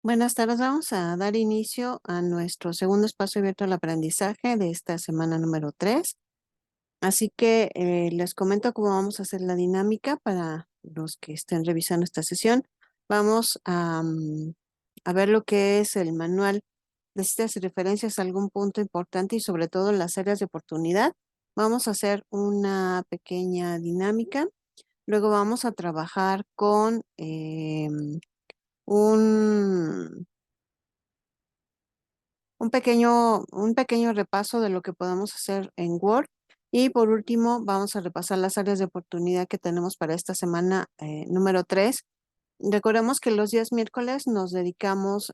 Buenas tardes, vamos a dar inicio a nuestro segundo espacio abierto al aprendizaje de esta semana número 3. Así que les comento cómo vamos a hacer la dinámica para los que estén revisando esta sesión. Vamos a ver lo que es el manual de citas y referencias a algún punto importante y sobre todo las áreas de oportunidad. Vamos a hacer una pequeña dinámica. Luego vamos a trabajar con un un pequeño repaso de lo que podemos hacer en Word. Y por último, vamos a repasar las áreas de oportunidad que tenemos para esta semana número 3. Recordemos que los días miércoles nos dedicamos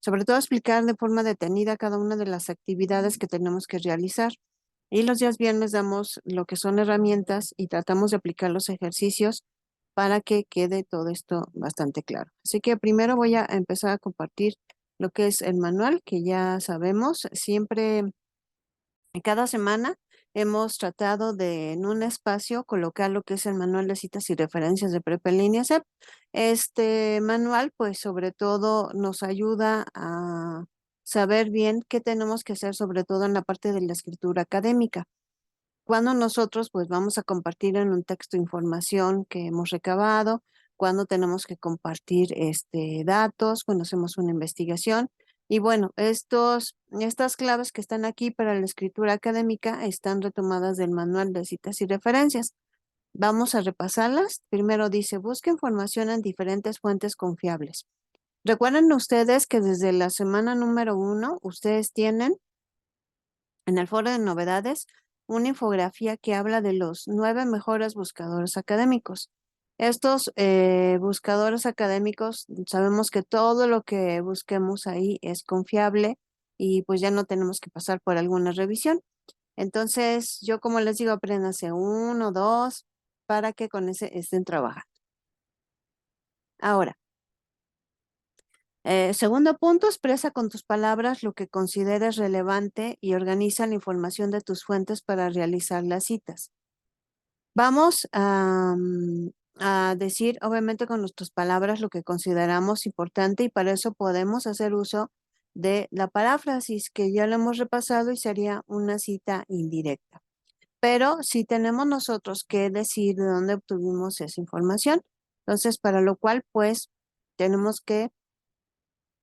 sobre todo a explicar de forma detenida cada una de las actividades que tenemos que realizar. Y los días viernes damos lo que son herramientas y tratamos de aplicar los ejercicios para que quede todo esto bastante claro. Así que primero voy a empezar a compartir lo que es el manual, que ya sabemos. Siempre, cada semana, hemos tratado de en un espacio colocar lo que es el manual de citas y referencias de Prepa en línea SEP. Este manual, pues sobre todo nos ayuda a saber bien qué tenemos que hacer, sobre todo en la parte de la escritura académica. Cuando nosotros pues vamos a compartir en un texto información que hemos recabado, cuando tenemos que compartir datos, cuando hacemos una investigación. Y bueno, estas claves que están aquí para la escritura académica están retomadas del manual de citas y referencias. Vamos a repasarlas. Primero dice, busca información en diferentes fuentes confiables. Recuerden ustedes que desde la semana número 1, ustedes tienen en el foro de novedades una infografía que habla de los 9 mejores buscadores académicos. Estos buscadores académicos, sabemos que todo lo que busquemos ahí es confiable y pues ya no tenemos que pasar por alguna revisión. Entonces, yo como les digo, apréndanse uno, dos, para que con ese estén trabajando. Ahora, segundo punto, expresa con tus palabras lo que consideres relevante y organiza la información de tus fuentes para realizar las citas. Vamos a decir, obviamente, con nuestras palabras lo que consideramos importante y para eso podemos hacer uso de la paráfrasis, que ya lo hemos repasado y sería una cita indirecta. Pero si tenemos nosotros que decir de dónde obtuvimos esa información, entonces para lo cual, pues, tenemos que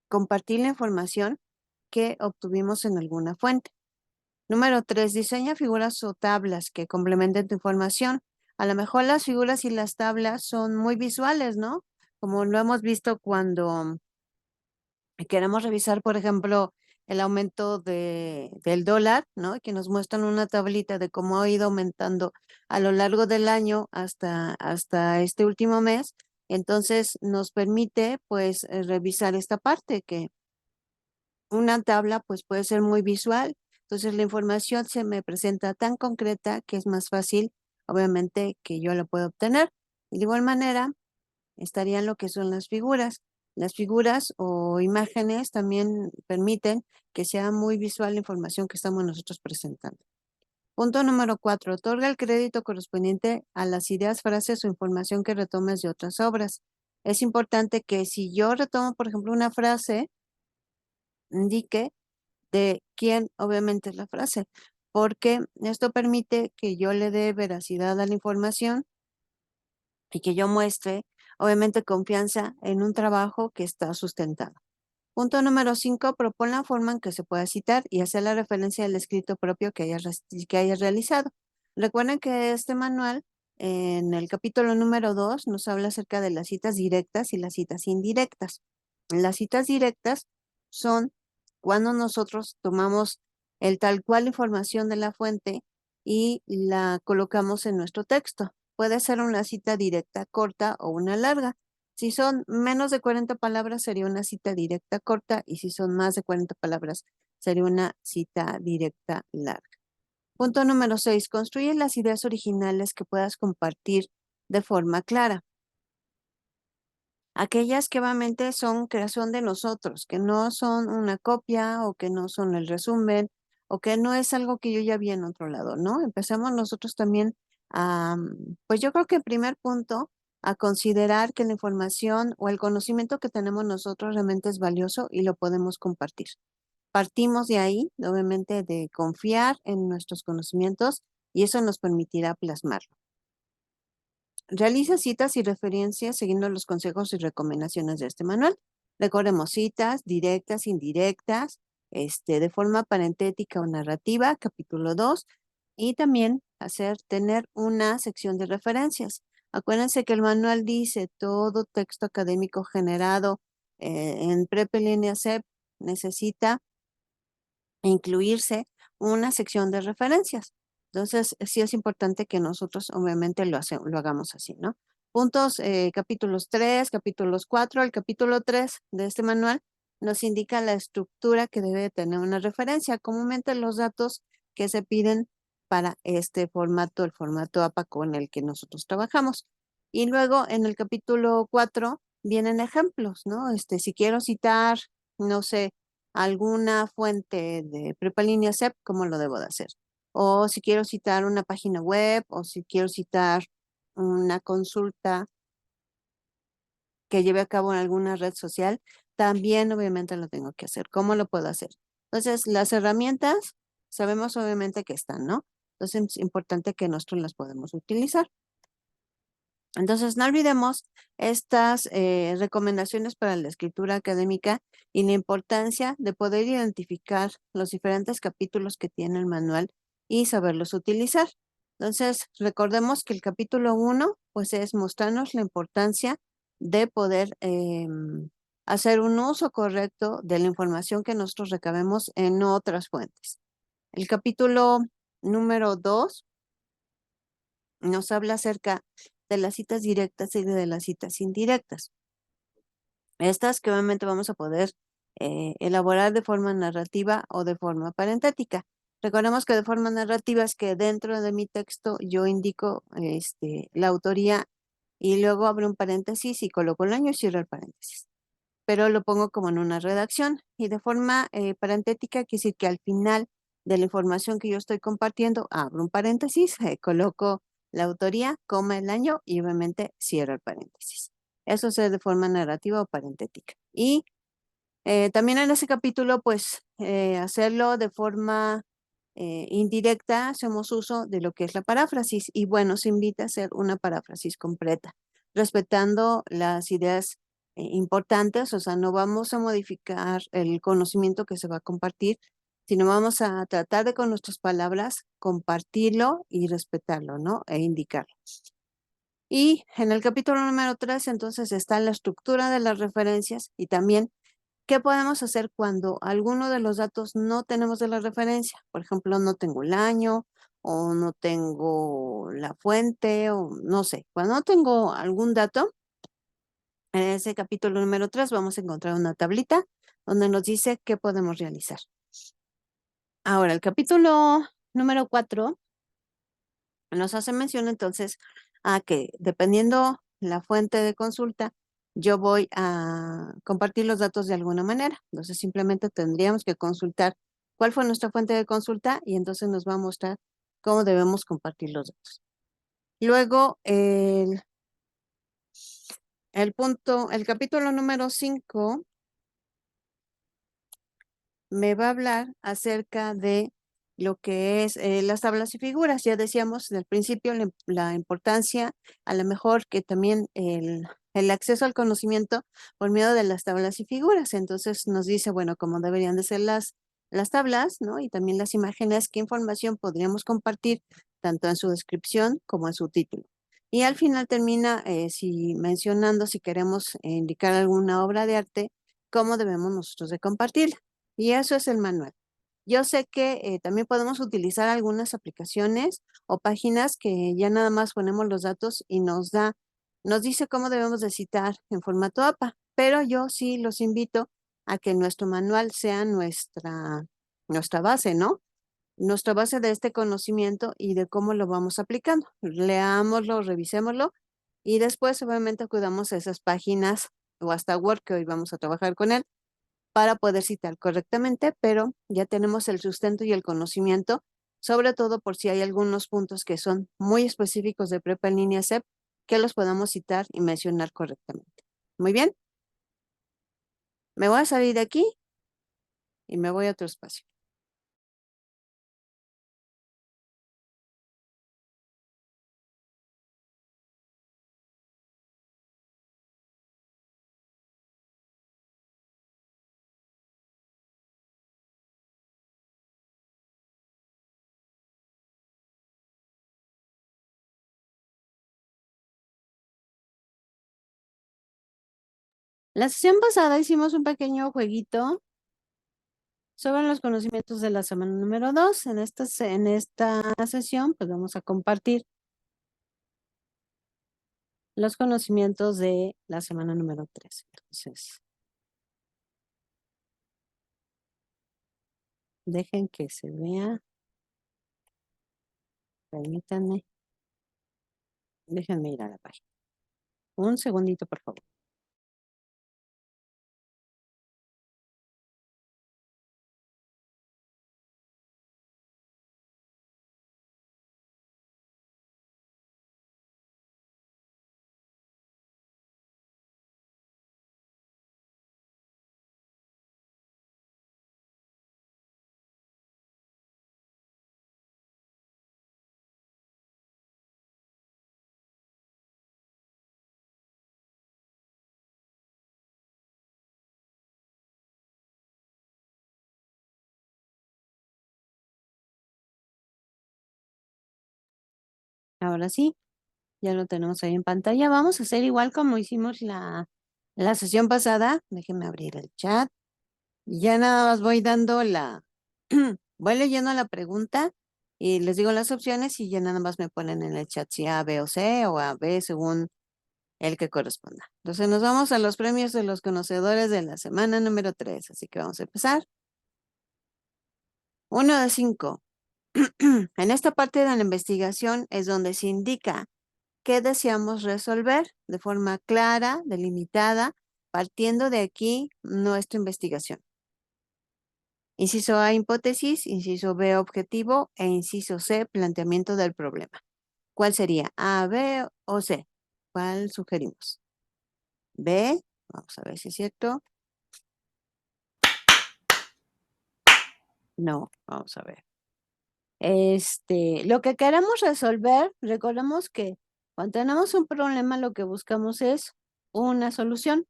compartir la información que obtuvimos en alguna fuente. Número 3, diseña figuras o tablas que complementen tu información. A lo mejor las figuras y las tablas son muy visuales, ¿no? Como lo hemos visto cuando queremos revisar, por ejemplo, el aumento del dólar, ¿no? Que nos muestran una tablita de cómo ha ido aumentando a lo largo del año hasta este último mes. Entonces nos permite, pues, revisar esta parte que una tabla pues puede ser muy visual, entonces la información se me presenta tan concreta que es más fácil, obviamente, que yo la pueda obtener. Y de igual manera, estarían lo que son las figuras. Las figuras o imágenes también permiten que sea muy visual la información que estamos nosotros presentando. Punto número 4. Otorga el crédito correspondiente a las ideas, frases o información que retomes de otras obras. Es importante que si yo retomo, por ejemplo, una frase, indique de quién obviamente es la frase, porque esto permite que yo le dé veracidad a la información y que yo muestre obviamente confianza en un trabajo que está sustentado. Punto número 5, propon la forma en que se pueda citar y hacer la referencia al escrito propio que hayas realizado. Recuerden que este manual, en el capítulo número 2, nos habla acerca de las citas directas y las citas indirectas. Las citas directas son cuando nosotros tomamos el tal cual información de la fuente y la colocamos en nuestro texto. Puede ser una cita directa corta o una larga. Si son menos de 40 palabras, sería una cita directa corta, y si son más de 40 palabras, sería una cita directa larga. Punto número 6. Construye las ideas originales que puedas compartir de forma clara. Aquellas que obviamente son creación de nosotros, que no son una copia o que no son el resumen o que no es algo que yo ya vi en otro lado, ¿no? Empecemos nosotros también pues yo creo que en primer punto, a considerar que la información o el conocimiento que tenemos nosotros realmente es valioso y lo podemos compartir. Partimos de ahí, obviamente, de confiar en nuestros conocimientos y eso nos permitirá plasmarlo. Realiza citas y referencias siguiendo los consejos y recomendaciones de este manual. Recordemos citas directas, indirectas, de forma parentética o narrativa, capítulo 2, y también tener una sección de referencias. Acuérdense que el manual dice todo texto académico generado en Prepa en línea SEP necesita incluirse una sección de referencias. Entonces, sí es importante que nosotros obviamente lo hagamos así, ¿no? Puntos, capítulos 3, capítulos 4, el capítulo 3 de este manual nos indica la estructura que debe tener una referencia, comúnmente los datos que se piden para este formato, el formato APA con el que nosotros trabajamos. Y luego en el capítulo 4 vienen ejemplos, ¿no? Si quiero citar, no sé, alguna fuente de Prepa Línea SEP, ¿cómo lo debo de hacer? O si quiero citar una página web, o si quiero citar una consulta que lleve a cabo en alguna red social, también obviamente lo tengo que hacer. ¿Cómo lo puedo hacer? Entonces, las herramientas sabemos obviamente que están, ¿no? Entonces, es importante que nosotros las podemos utilizar. Entonces, no olvidemos estas recomendaciones para la escritura académica y la importancia de poder identificar los diferentes capítulos que tiene el manual y saberlos utilizar. Entonces, recordemos que el capítulo 1, pues es mostrarnos la importancia de poder hacer un uso correcto de la información que nosotros recabemos en otras fuentes. El capítulo número 2 nos habla acerca de las citas directas y de las citas indirectas. Estas que obviamente vamos a poder elaborar de forma narrativa o de forma parentética. Recordemos que de forma narrativa es que dentro de mi texto yo indico la autoría y luego abro un paréntesis y coloco el año y cierro el paréntesis. Pero lo pongo como en una redacción y de forma parentética quiere decir que al final de la información que yo estoy compartiendo abro un paréntesis, coloco la autoría, coma el año y obviamente cierro el paréntesis. Eso es de forma narrativa o parentética. Y también en ese capítulo, pues, hacerlo de forma indirecta, hacemos uso de lo que es la paráfrasis y bueno, se invita a hacer una paráfrasis completa, respetando las ideas importantes, o sea, no vamos a modificar el conocimiento que se va a compartir, sino vamos a tratar de con nuestras palabras compartirlo y respetarlo, ¿no? E indicarlo. Y en el capítulo número 3, entonces, está la estructura de las referencias y también qué podemos hacer cuando alguno de los datos no tenemos de la referencia. Por ejemplo, no tengo el año o no tengo la fuente o no sé. Cuando no tengo algún dato, en ese capítulo número 3 vamos a encontrar una tablita donde nos dice qué podemos realizar. Ahora, el capítulo número 4 nos hace mención entonces a que dependiendo la fuente de consulta, yo voy a compartir los datos de alguna manera. Entonces simplemente tendríamos que consultar cuál fue nuestra fuente de consulta y entonces nos va a mostrar cómo debemos compartir los datos. Luego, el capítulo número 5 me va a hablar acerca de lo que es las tablas y figuras. Ya decíamos al principio la importancia, a lo mejor que también el acceso al conocimiento por medio de las tablas y figuras. Entonces nos dice, bueno, cómo deberían de ser las tablas, ¿no? Y también las imágenes, qué información podríamos compartir tanto en su descripción como en su título. Y al final termina mencionando si queremos indicar alguna obra de arte, cómo debemos nosotros de compartirla. Y eso es el manual. Yo sé que también podemos utilizar algunas aplicaciones o páginas que ya nada más ponemos los datos y nos dice cómo debemos de citar en formato APA, pero yo sí los invito a que nuestro manual sea nuestra base, ¿no? Nuestra base de este conocimiento y de cómo lo vamos aplicando. Leámoslo, revisémoslo y después obviamente acudamos a esas páginas o hasta Word que hoy vamos a trabajar con él para poder citar correctamente, pero ya tenemos el sustento y el conocimiento, sobre todo por si hay algunos puntos que son muy específicos de Prepa en línea SEP, que los podamos citar y mencionar correctamente. Muy bien. Me voy a salir de aquí y me voy a otro espacio. La sesión pasada hicimos un pequeño jueguito sobre los conocimientos de la semana número 2. En esta sesión, pues vamos a compartir los conocimientos de la semana número 3. Entonces, dejen que se vea. Permítanme. Déjenme ir a la página. Un segundito, por favor. Ahora sí, ya lo tenemos ahí en pantalla. Vamos a hacer igual como hicimos la sesión pasada. Déjenme abrir el chat. Ya nada más voy dando voy leyendo la pregunta y les digo las opciones y ya nada más me ponen en el chat si A, B o C o A, B según el que corresponda. Entonces nos vamos a los premios de los conocedores de la semana número 3. Así que vamos a empezar. 1 de 5. En esta parte de la investigación es donde se indica qué deseamos resolver de forma clara, delimitada, partiendo de aquí nuestra investigación. Inciso A, hipótesis, inciso B, objetivo e inciso C, planteamiento del problema. ¿Cuál sería? A, B o C. ¿Cuál sugerimos? B, vamos a ver si es cierto. No, vamos a ver. Lo que queremos resolver, recordemos que cuando tenemos un problema, lo que buscamos es una solución.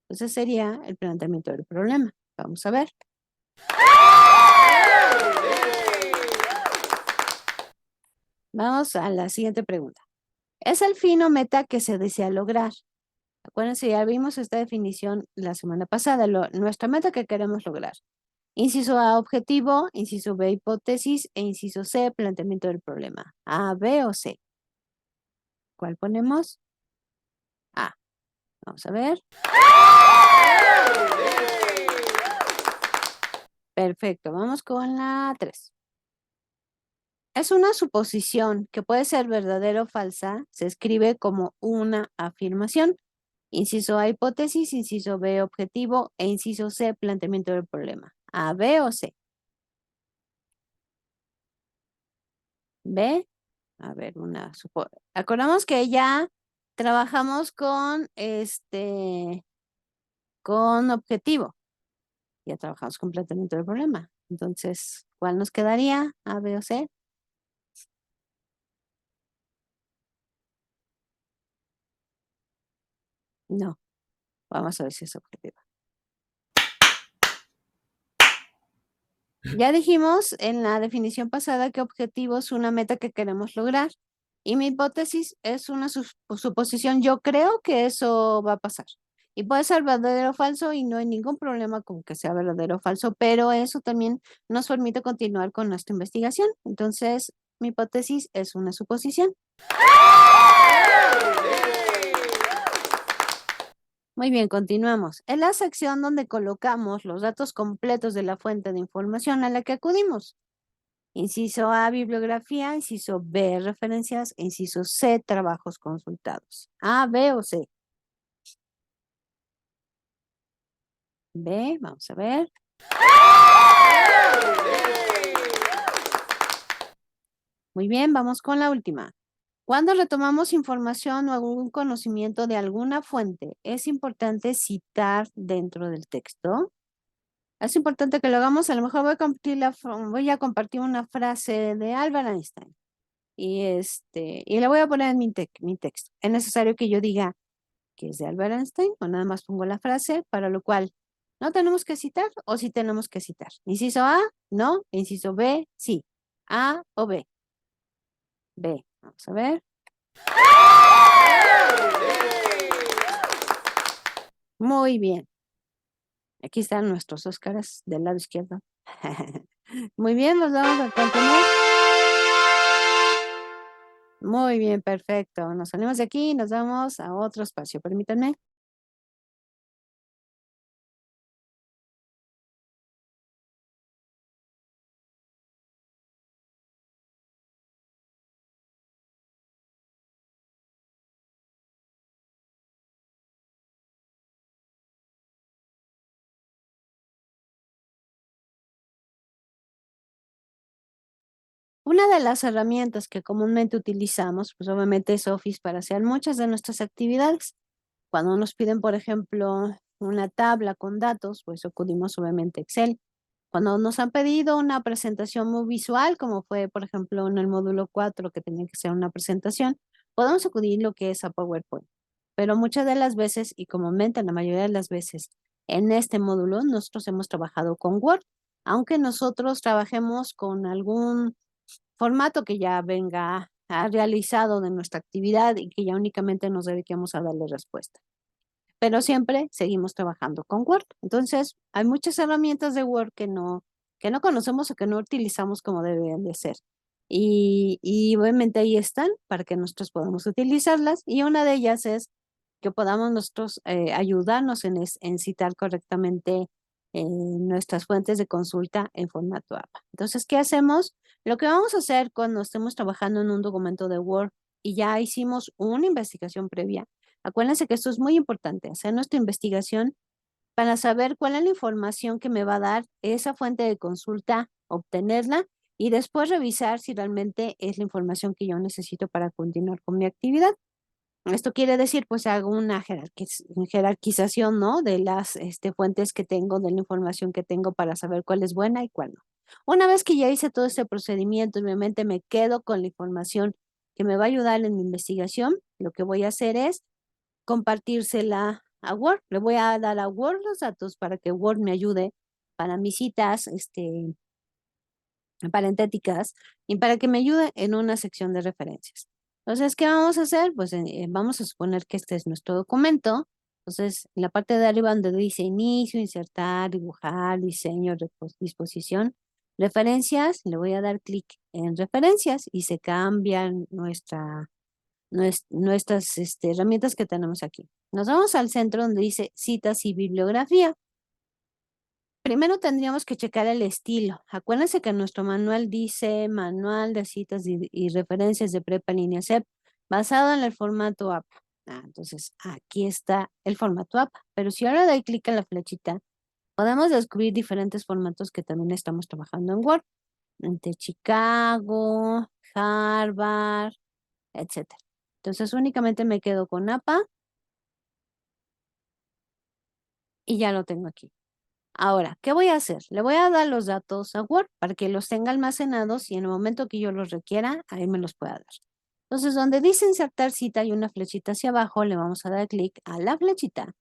Entonces sería el planteamiento del problema. Vamos a ver. Vamos a la siguiente pregunta. ¿Es el fin o meta que se desea lograr? Acuérdense, ya vimos esta definición la semana pasada, nuestra meta que queremos lograr. Inciso A, objetivo, inciso B, hipótesis, e inciso C, planteamiento del problema. A, B o C. ¿Cuál ponemos? A. Vamos a ver. Perfecto, vamos con la 3. Es una suposición que puede ser verdadera o falsa, se escribe como una afirmación. Inciso A, hipótesis, inciso B, objetivo, e inciso C, planteamiento del problema. A, B o C. B. A ver, acordamos que ya trabajamos con objetivo. Ya trabajamos con planteamiento del problema. Entonces, ¿cuál nos quedaría? A, B o C. No. Vamos a ver si es objetivo. Ya dijimos en la definición pasada que objetivo es una meta que queremos lograr. Y mi hipótesis es una suposición. Yo creo que eso va a pasar. Y puede ser verdadero o falso y no hay ningún problema con que sea verdadero o falso, pero eso también nos permite continuar con nuestra investigación. Entonces, mi hipótesis es una suposición. Muy bien, continuamos. Es la sección donde colocamos los datos completos de la fuente de información a la que acudimos. Inciso A, bibliografía. Inciso B, referencias. Inciso C, trabajos consultados. A, B o C. B, vamos a ver. Muy bien, vamos con la última. Cuando retomamos información o algún conocimiento de alguna fuente, es importante citar dentro del texto. Es importante que lo hagamos. A lo mejor voy a compartir una frase de Albert Einstein y la voy a poner en mi texto. Es necesario que yo diga que es de Albert Einstein o nada más pongo la frase, para lo cual no tenemos que citar o sí tenemos que citar. Inciso A, no. Inciso B, sí. A o B. B. Vamos a ver. Muy bien. Aquí están nuestros Óscares del lado izquierdo. Muy bien, nos vamos a continuar. Muy bien, perfecto. Nos salimos de aquí y nos vamos a otro espacio. Permítanme. Una de las herramientas que comúnmente utilizamos, pues obviamente es Office para hacer muchas de nuestras actividades. Cuando nos piden, por ejemplo, una tabla con datos, pues acudimos obviamente a Excel. Cuando nos han pedido una presentación muy visual, como fue, por ejemplo, en el módulo 4 que tenía que ser una presentación, podemos acudir lo que es a PowerPoint. Pero muchas de las veces, y comúnmente la mayoría de las veces, en este módulo nosotros hemos trabajado con Word, aunque nosotros trabajemos con algún formato que ya venga realizado de nuestra actividad y que ya únicamente nos dediquemos a darle respuesta. Pero siempre seguimos trabajando con Word. Entonces, hay muchas herramientas de Word que no conocemos o que no utilizamos como deben de ser. Y obviamente ahí están para que nosotros podamos utilizarlas. Y una de ellas es que podamos nosotros ayudarnos en citar correctamente nuestras fuentes de consulta en formato APA. Entonces, ¿qué hacemos? Lo que vamos a hacer cuando estemos trabajando en un documento de Word y ya hicimos una investigación previa. Acuérdense que esto es muy importante, hacer nuestra investigación para saber cuál es la información que me va a dar esa fuente de consulta, obtenerla y después revisar si realmente es la información que yo necesito para continuar con mi actividad. Esto quiere decir, pues hago una jerarquización, ¿no? De las fuentes que tengo, de la información que tengo para saber cuál es buena y cuál no. Una vez que ya hice todo este procedimiento, obviamente me quedo con la información que me va a ayudar en mi investigación. Lo que voy a hacer es compartírsela a Word. Le voy a dar a Word los datos para que Word me ayude para mis citas, parentéticas y para que me ayude en una sección de referencias. Entonces, ¿qué vamos a hacer? Pues vamos a suponer que este es nuestro documento. Entonces, en la parte de arriba donde dice inicio, insertar, dibujar, diseño, disposición, referencias, le voy a dar clic en referencias y se cambian nuestras herramientas que tenemos aquí. Nos vamos al centro donde dice citas y bibliografía. Primero tendríamos que checar el estilo. Acuérdense que nuestro manual dice manual de citas y referencias de prepa línea CEP basado en el formato APA. Entonces aquí está el formato APA. Pero si ahora doy clic en la flechita, podemos descubrir diferentes formatos que también estamos trabajando en Word. De Chicago, Harvard, etcétera. Entonces únicamente me quedo con APA y ya lo tengo aquí. Ahora, ¿qué voy a hacer? Le voy a dar los datos a Word para que los tenga almacenados y en el momento que yo los requiera, ahí me los pueda dar. Entonces, donde dice insertar cita hay una flechita hacia abajo, le vamos a dar clic a la flechita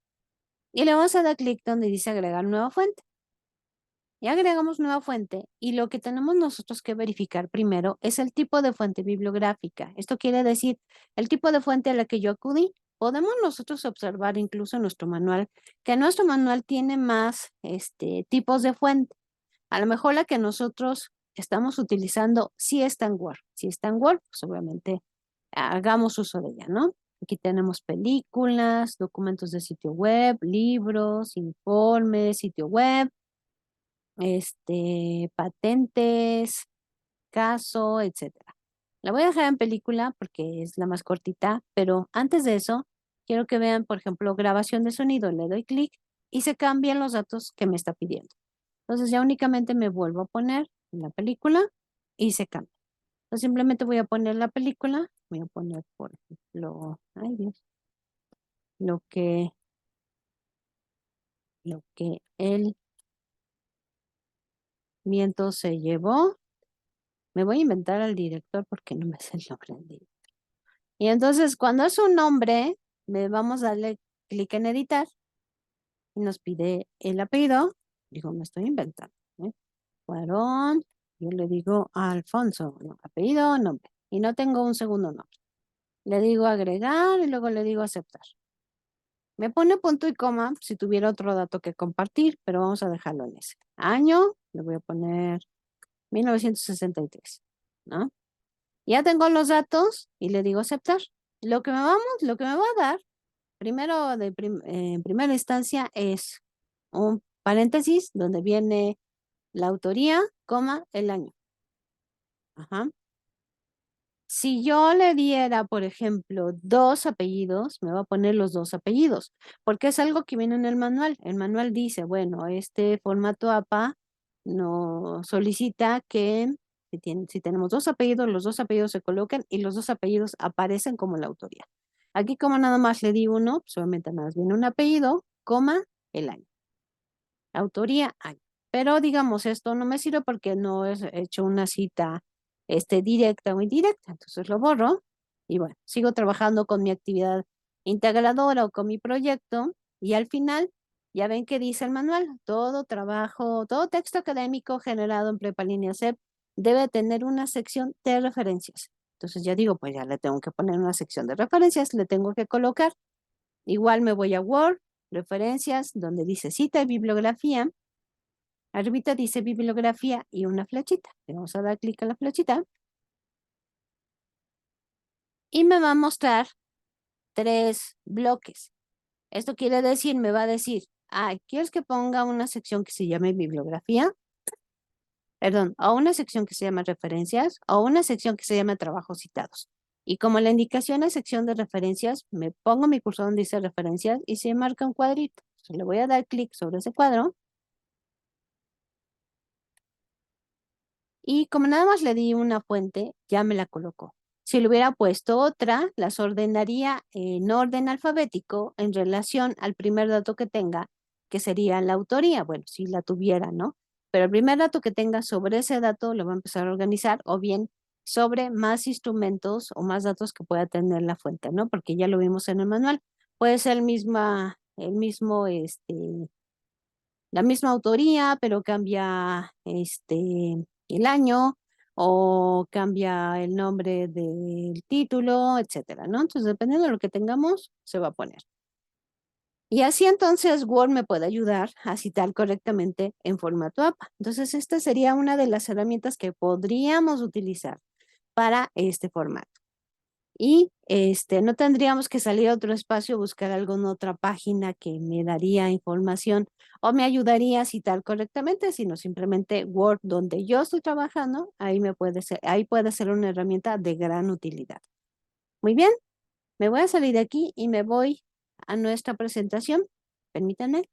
y le vamos a dar clic donde dice agregar nueva fuente. Y agregamos nueva fuente y lo que tenemos nosotros que verificar primero es el tipo de fuente bibliográfica. Esto quiere decir el tipo de fuente a la que yo acudí. Podemos nosotros observar incluso en nuestro manual que nuestro manual tiene más tipos de fuente. A lo mejor la que nosotros estamos utilizando sí está en Word. Si está en Word, pues obviamente hagamos uso de ella, ¿no? Aquí tenemos películas, documentos de sitio web, libros, informes, sitio web, patentes, caso, etcétera. La voy a dejar en película porque es la más cortita, pero antes de eso, quiero que vean, por ejemplo, grabación de sonido. Le doy clic y se cambian los datos que me está pidiendo. Entonces ya únicamente me vuelvo a poner en la película y se cambia. Entonces simplemente voy a poner la película Voy a poner, por ejemplo, ay Dios, lo que, lo que el viento se llevó. Me voy a inventar al director porque no me sé el nombre del director. Y entonces, cuando es un nombre, le vamos a darle clic en editar y nos pide el apellido. Digo, me estoy inventando. ¿Eh? Cuarón, yo le digo Alfonso, no, apellido, nombre. Y no tengo un segundo nombre. Le digo agregar y luego le digo aceptar. Me pone punto y coma si tuviera otro dato que compartir, pero vamos a dejarlo en ese. Año, le voy a poner 1963, ¿no? Ya tengo los datos y le digo aceptar. Lo que me va a dar, primero en primera instancia, es un paréntesis donde viene la autoría, coma, el año. Ajá. Si yo le diera, por ejemplo, dos apellidos, me va a poner los dos apellidos, porque es algo que viene en el manual. El manual dice, bueno, este formato APA nos solicita que si tenemos dos apellidos, los dos apellidos se coloquen y los dos apellidos aparecen como la autoría. Aquí como nada más le di uno, solamente nada más viene un apellido, coma, el año. Autoría, año. Pero digamos, esto no me sirve porque no he hecho una cita directa o indirecta. Entonces lo borro y bueno, sigo trabajando con mi actividad integradora o con mi proyecto y al final, ya ven que dice el manual, todo trabajo, todo texto académico generado en Prepa Línea CEP debe tener una sección de referencias. Entonces ya digo, pues ya le tengo que poner una sección de referencias, le tengo que colocar. Igual me voy a Word, referencias, donde dice cita y bibliografía. Arribita dice bibliografía y una flechita. Le vamos a dar clic a la flechita y me va a mostrar tres bloques. Esto quiere decir, me va a decir, ¿quieres que ponga una sección que se llame bibliografía? Perdón, o una sección que se llama referencias o una sección que se llama trabajos citados. Y como la indicación es sección de referencias, me pongo mi cursor donde dice referencias y se marca un cuadrito. Entonces, le voy a dar clic sobre ese cuadro. Y como nada más le di una fuente, ya me la colocó. Si le hubiera puesto otra, las ordenaría en orden alfabético en relación al primer dato que tenga, que sería la autoría. Bueno, si la tuviera, ¿no? Pero el primer dato que tenga sobre ese dato lo va a empezar a organizar o bien sobre más instrumentos o más datos que pueda tener la fuente, ¿no? Porque ya lo vimos en el manual. Puede ser la misma autoría, pero cambia el año o cambia el nombre del título, etcétera, ¿no? Entonces, dependiendo de lo que tengamos, se va a poner. Y así entonces Word me puede ayudar a citar correctamente en formato APA. Entonces, esta sería una de las herramientas que podríamos utilizar para este formato. Y no tendríamos que salir a otro espacio, buscar alguna otra página que me daría información o me ayudaría a citar correctamente, sino simplemente Word, donde yo estoy trabajando, ahí puede ser una herramienta de gran utilidad. Muy bien, me voy a salir de aquí y me voy a nuestra presentación. Permítanme.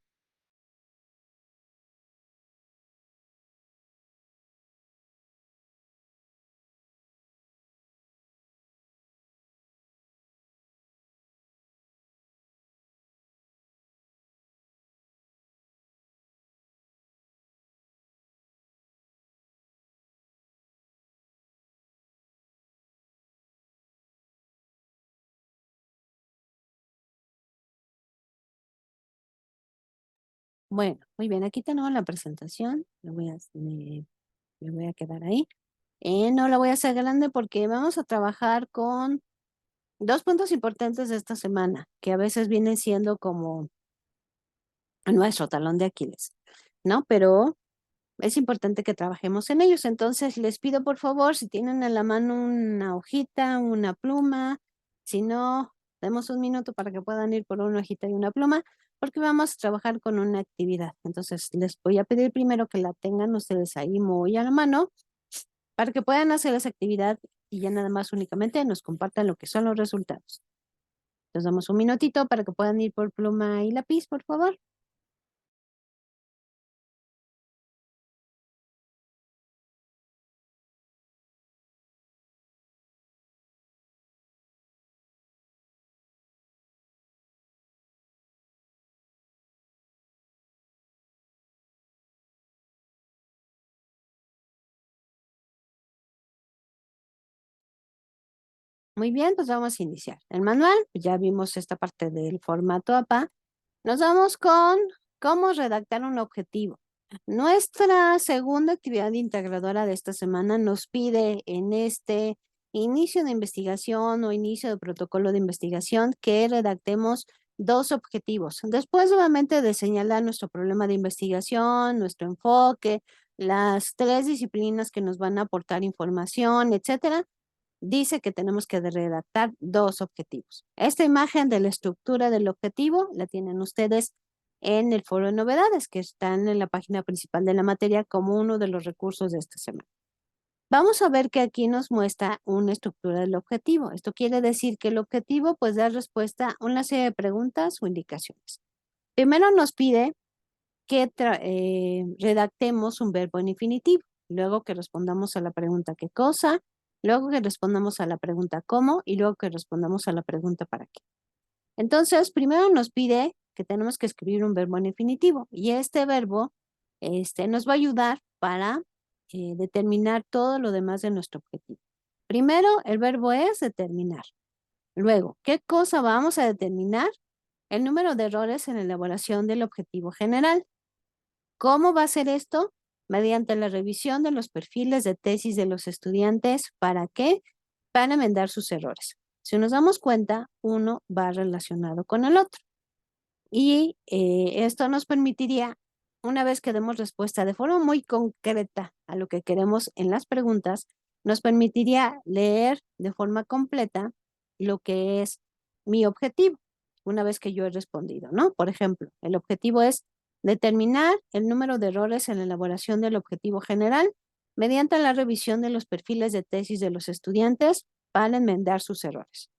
Bueno, muy bien, aquí tenemos la presentación. Me voy a quedar ahí. No la voy a hacer grande porque vamos a trabajar con dos puntos importantes de esta semana, que a veces vienen siendo como nuestro talón de Aquiles, ¿no? Pero es importante que trabajemos en ellos. Entonces, les pido por favor, si tienen en la mano una hojita, una pluma, si no, demos un minuto para que puedan ir por una hojita y una pluma, porque vamos a trabajar con una actividad. Entonces, les voy a pedir primero que la tengan ustedes ahí muy a la mano para que puedan hacer esa actividad y ya nada más únicamente nos compartan lo que son los resultados. Les damos un minutito para que puedan ir por pluma y lápiz, por favor. Muy bien, pues vamos a iniciar. El manual, pues ya vimos esta parte del formato APA. Nos vamos con cómo redactar un objetivo. Nuestra segunda actividad integradora de esta semana nos pide en este inicio de investigación o inicio de protocolo de investigación que redactemos dos objetivos. Después, nuevamente, de señalar nuestro problema de investigación, nuestro enfoque, las tres disciplinas que nos van a aportar información, etcétera, dice que tenemos que redactar dos objetivos. Esta imagen de la estructura del objetivo la tienen ustedes en el foro de novedades que están en la página principal de la materia como uno de los recursos de esta semana. Vamos a ver que aquí nos muestra una estructura del objetivo. Esto quiere decir que el objetivo pues da respuesta a una serie de preguntas o indicaciones. Primero nos pide que redactemos un verbo en infinitivo, luego que respondamos a la pregunta ¿qué cosa? Luego que respondamos a la pregunta ¿cómo? Y luego que respondamos a la pregunta ¿para qué? Entonces, primero nos pide que tenemos que escribir un verbo en infinitivo y este verbo nos va a ayudar para determinar todo lo demás de nuestro objetivo. Primero, el verbo es determinar. Luego, ¿qué cosa vamos a determinar? El número de errores en la elaboración del objetivo general. ¿Cómo va a ser esto? Mediante la revisión de los perfiles de tesis de los estudiantes. ¿Para qué? Para enmendar sus errores. Si nos damos cuenta, uno va relacionado con el otro. Y esto nos permitiría, una vez que demos respuesta de forma muy concreta a lo que queremos en las preguntas, nos permitiría leer de forma completa lo que es mi objetivo, una vez que yo he respondido, ¿no? Por ejemplo, el objetivo es determinar el número de errores en la elaboración del objetivo general mediante la revisión de los perfiles de tesis de los estudiantes para enmendar sus errores.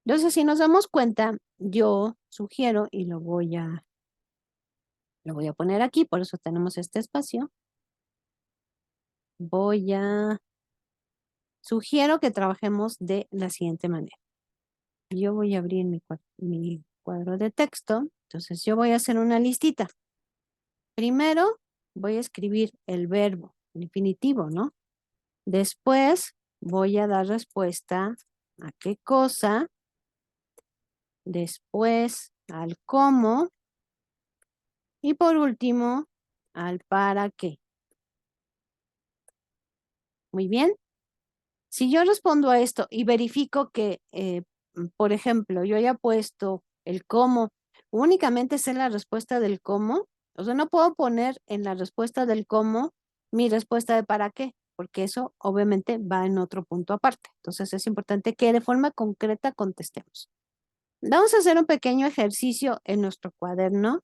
Entonces, si nos damos cuenta, yo sugiero, y lo voy a poner aquí, por eso tenemos este espacio. Sugiero que trabajemos de la siguiente manera. Yo voy a abrir mi cuadro de texto. Entonces, yo voy a hacer una listita. Primero, voy a escribir el verbo, el infinitivo, ¿no? Después, voy a dar respuesta a qué cosa. Después, al cómo. Y por último, al para qué. Muy bien. Si yo respondo a esto y verifico que, por ejemplo, yo haya puesto el cómo, únicamente sé la respuesta del cómo, o sea, no puedo poner en la respuesta del cómo mi respuesta de para qué, porque eso obviamente va en otro punto aparte. Entonces es importante que de forma concreta contestemos. Vamos a hacer un pequeño ejercicio en nuestro cuaderno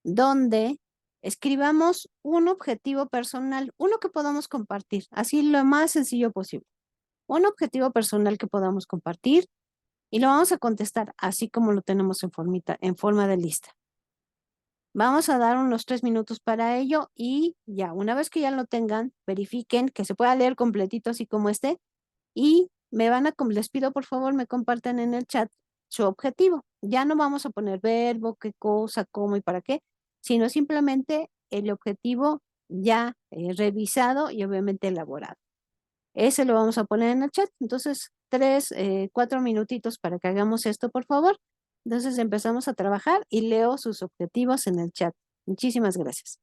donde escribamos un objetivo personal, uno que podamos compartir, así lo más sencillo posible. Un objetivo personal que podamos compartir y lo vamos a contestar así como lo tenemos en forma de lista. Vamos a dar unos 3 minutos para ello y ya, una vez que ya lo tengan, verifiquen que se pueda leer completito así como este y les pido por favor me compartan en el chat su objetivo. Ya no vamos a poner verbo, qué cosa, cómo y para qué, sino simplemente el objetivo ya revisado y obviamente elaborado. Ese lo vamos a poner en el chat. Entonces, 4 minutitos para que hagamos esto, por favor. Entonces empezamos a trabajar y leo sus objetivos en el chat. Muchísimas gracias.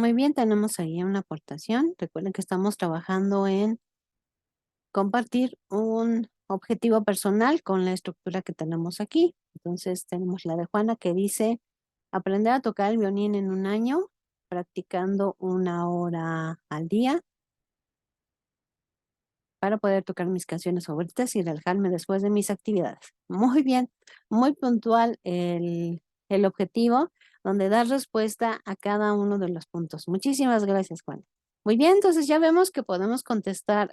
Muy bien, tenemos ahí una aportación. Recuerden que estamos trabajando en compartir un objetivo personal con la estructura que tenemos aquí. Entonces tenemos la de Juana que dice aprender a tocar el violín en un año, practicando 1 hora al día para poder tocar mis canciones favoritas y relajarme después de mis actividades. Muy bien, muy puntual el objetivo, donde das respuesta a cada uno de los puntos. Muchísimas gracias, Juan. Muy bien, entonces ya vemos que podemos contestar,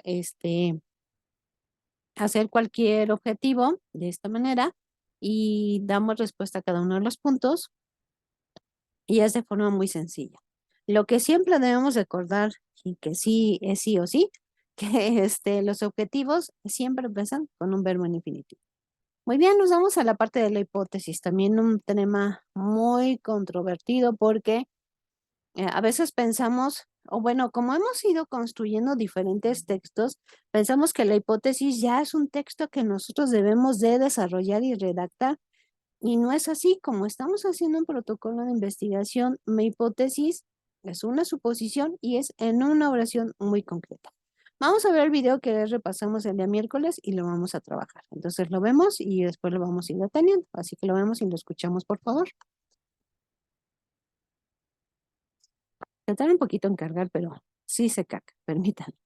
hacer cualquier objetivo de esta manera y damos respuesta a cada uno de los puntos y es de forma muy sencilla. Lo que siempre debemos recordar y que sí es sí o sí, que los objetivos siempre empiezan con un verbo en infinitivo. Muy bien, nos vamos a la parte de la hipótesis, también un tema muy controvertido porque a veces pensamos, o bueno, como hemos ido construyendo diferentes textos, pensamos que la hipótesis ya es un texto que nosotros debemos de desarrollar y redactar. Y no es así, como estamos haciendo un protocolo de investigación, mi hipótesis es una suposición y es en una oración muy concreta. Vamos a ver el video que repasamos el día miércoles y lo vamos a trabajar. Entonces lo vemos y después lo vamos a ir deteniendo. Así que lo vemos y lo escuchamos, por favor. Tratar un poquito en cargar, pero sí se caca, permítanme.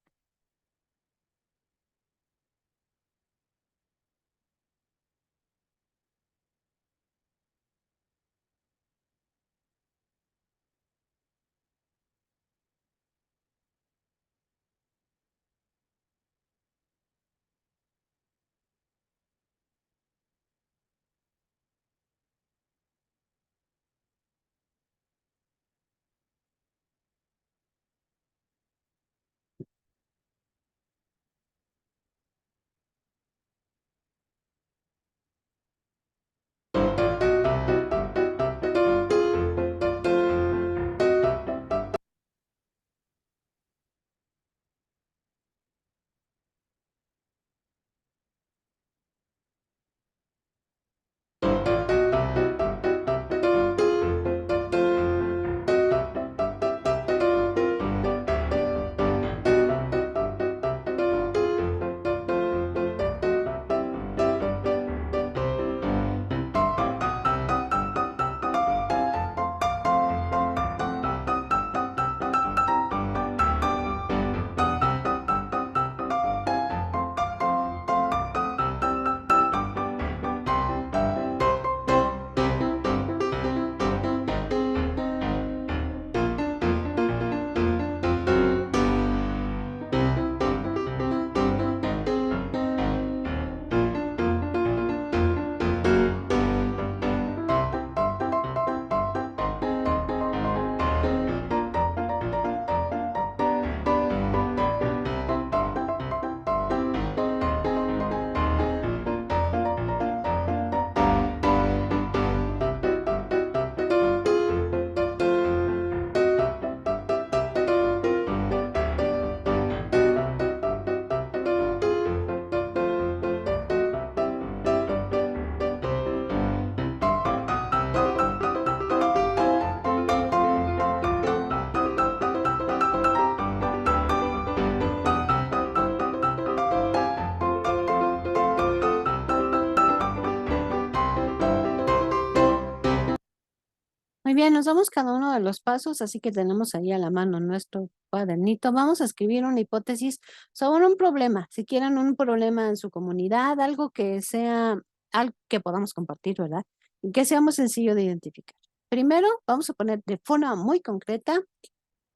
Muy bien, nos damos cada uno de los pasos, así que tenemos ahí a la mano nuestro cuadernito. Vamos a escribir una hipótesis sobre un problema. Si quieren un problema en su comunidad, algo que sea, algo que podamos compartir, ¿verdad? Y que sea muy sencillo de identificar. Primero, vamos a poner de forma muy concreta,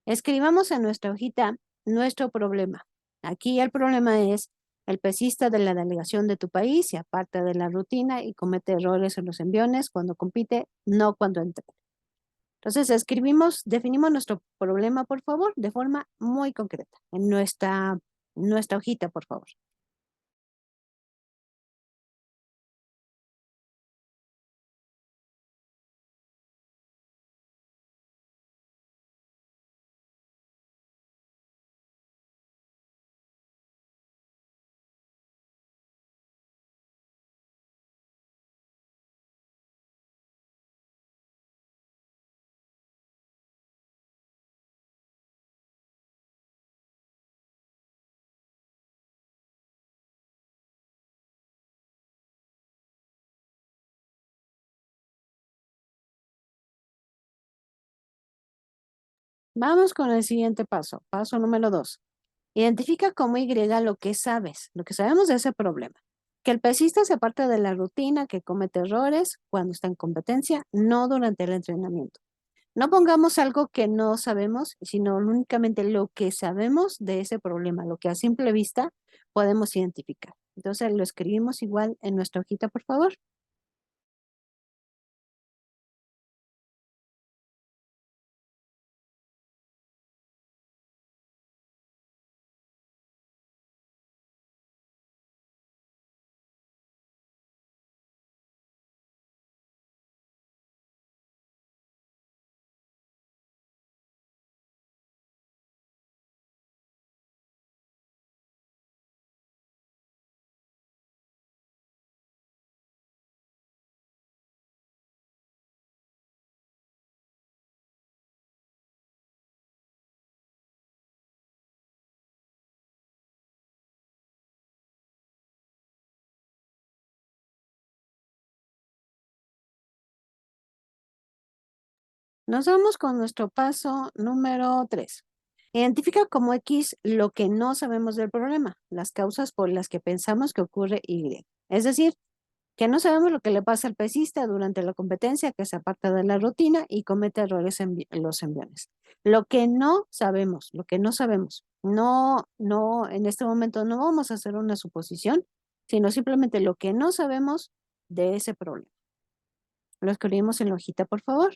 escribamos en nuestra hojita nuestro problema. Aquí el problema es el pesista de la delegación de tu país se aparta de la rutina y comete errores en los enviones cuando compite, no cuando entrena. Entonces escribimos, definimos nuestro problema, por favor, de forma muy concreta, en nuestra hojita, por favor. Vamos con el siguiente paso. Paso número 2. Identifica como Y lo que sabes, lo que sabemos de ese problema. Que el pesista se aparta de la rutina, que comete errores cuando está en competencia, no durante el entrenamiento. No pongamos algo que no sabemos, sino únicamente lo que sabemos de ese problema, lo que a simple vista podemos identificar. Entonces lo escribimos igual en nuestra hojita, por favor. Nos vamos con nuestro paso número 3. Identifica como X lo que no sabemos del problema, las causas por las que pensamos que ocurre Y. Es decir, que no sabemos lo que le pasa al pesista durante la competencia, que se aparta de la rutina y comete errores en los enviones. Lo que no sabemos. No, en este momento no vamos a hacer una suposición, sino simplemente lo que no sabemos de ese problema. Lo escribimos en la hojita, por favor.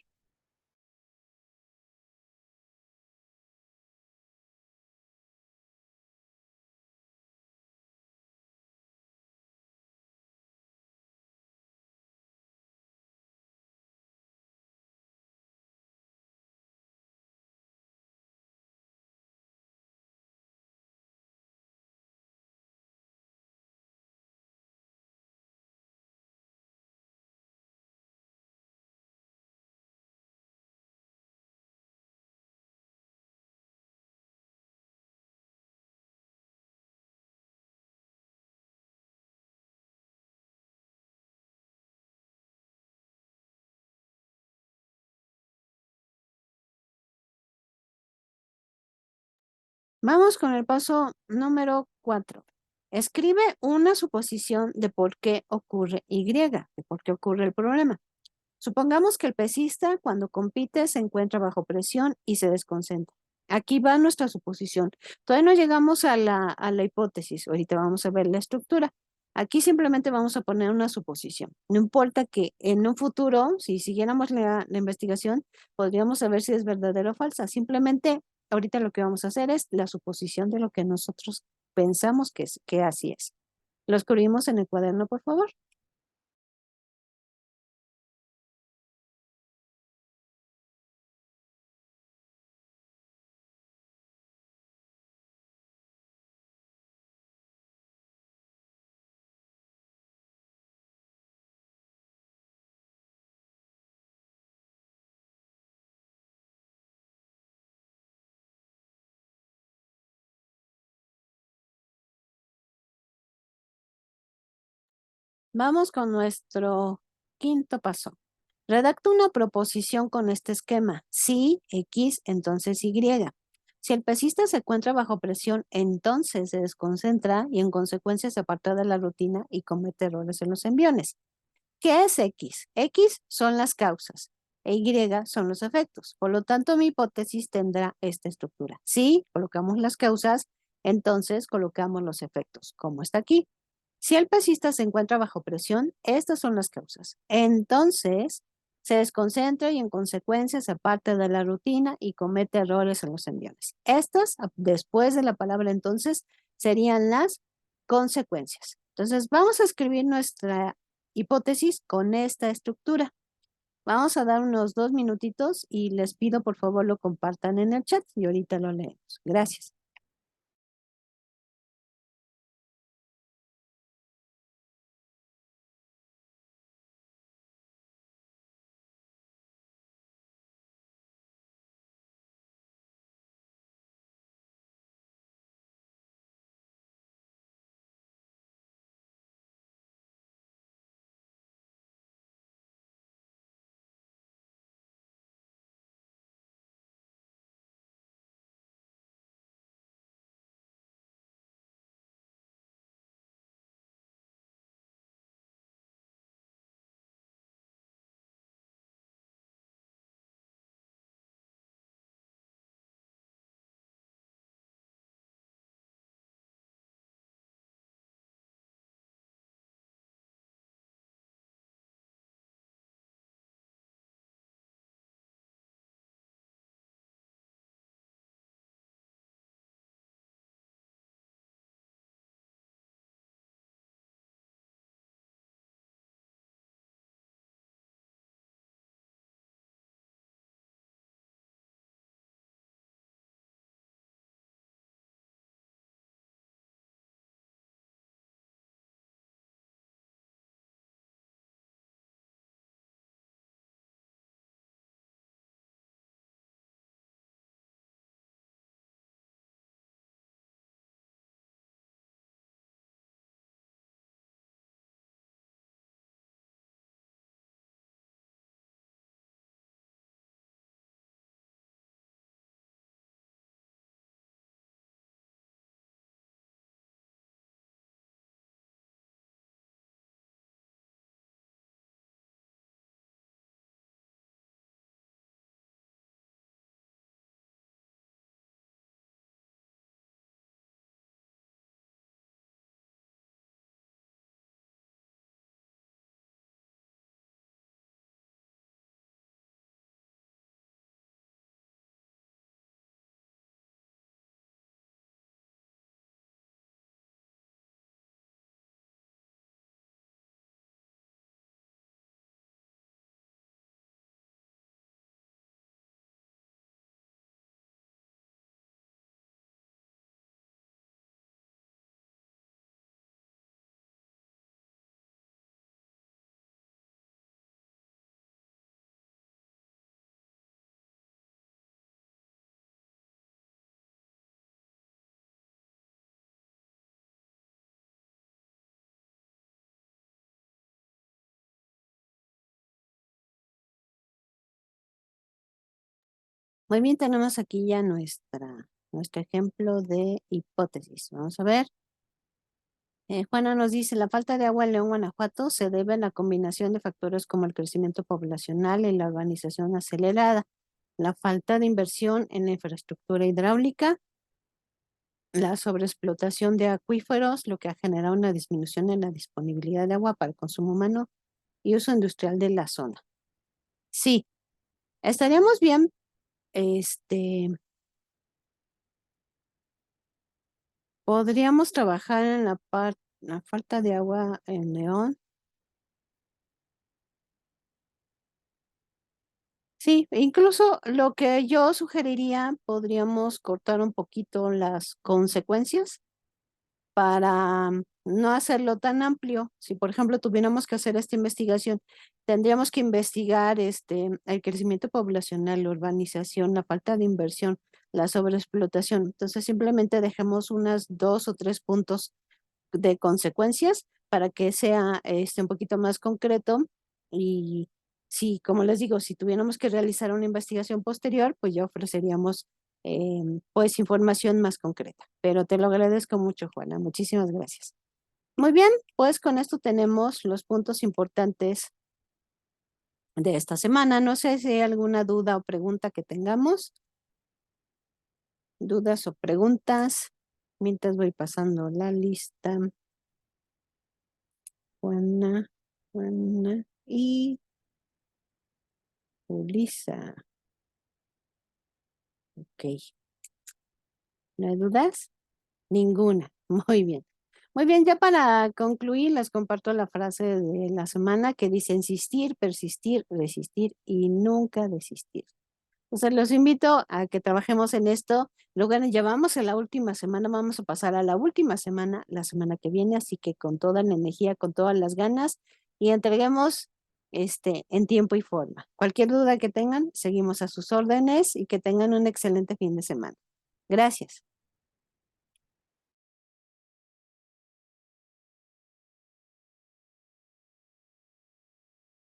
Vamos con el paso número 4. Escribe una suposición de por qué ocurre Y, de por qué ocurre el problema. Supongamos que el pesista cuando compite se encuentra bajo presión y se desconcentra. Aquí va nuestra suposición. Todavía no llegamos a la hipótesis. Ahorita vamos a ver la estructura. Aquí simplemente vamos a poner una suposición. No importa que en un futuro, si siguiéramos la investigación, podríamos saber si es verdadera o falsa. Simplemente ahorita lo que vamos a hacer es la suposición de lo que nosotros pensamos que así es. Lo escribimos en el cuaderno, por favor. Vamos con nuestro quinto paso. Redacta una proposición con este esquema. Si X, entonces Y. Si el pesista se encuentra bajo presión, entonces se desconcentra y en consecuencia se aparta de la rutina y comete errores en los enviones. ¿Qué es X? X son las causas e Y son los efectos. Por lo tanto, mi hipótesis tendrá esta estructura. Si colocamos las causas, entonces colocamos los efectos, como está aquí. Si el pesista se encuentra bajo presión, estas son las causas. Entonces, se desconcentra y en consecuencia se aparta de la rutina y comete errores en los enviones. Estas, después de la palabra entonces, serían las consecuencias. Entonces, vamos a escribir nuestra hipótesis con esta estructura. Vamos a dar unos 2 minutitos y les pido por favor lo compartan en el chat y ahorita lo leemos. Gracias. Muy bien, tenemos aquí ya nuestro ejemplo de hipótesis. Vamos a ver. Juana nos dice, la falta de agua en León, Guanajuato se debe a la combinación de factores como el crecimiento poblacional y la urbanización acelerada, la falta de inversión en la infraestructura hidráulica, la sobreexplotación de acuíferos, lo que ha generado una disminución en la disponibilidad de agua para el consumo humano y uso industrial de la zona. Sí, estaríamos bien, podríamos trabajar en la falta de agua en León. Sí, incluso lo que yo sugeriría, podríamos cortar un poquito las consecuencias para no hacerlo tan amplio. Si, por ejemplo, tuviéramos que hacer esta investigación, tendríamos que investigar el crecimiento poblacional, la urbanización, la falta de inversión, la sobreexplotación. Entonces, simplemente dejemos unas 2 o 3 puntos de consecuencias para que sea un poquito más concreto. Y sí, como les digo, si tuviéramos que realizar una investigación posterior, pues ya ofreceríamos pues información más concreta. Pero te lo agradezco mucho, Juana. Muchísimas gracias. Muy bien, pues con esto tenemos los puntos importantes de esta semana. No sé si hay alguna duda o pregunta que tengamos. Dudas o preguntas. Mientras voy pasando la lista. Juana, Juana y Ulisa. Ok. ¿No hay dudas? Ninguna. Muy bien. Muy bien, ya para concluir, les comparto la frase de la semana que dice insistir, persistir, resistir y nunca desistir. Entonces los invito a que trabajemos en esto. Luego ya vamos en la última semana, vamos a pasar a la última semana, la semana que viene, así que con toda la energía, con todas las ganas y entreguemos en tiempo y forma. Cualquier duda que tengan, seguimos a sus órdenes y que tengan un excelente fin de semana. Gracias.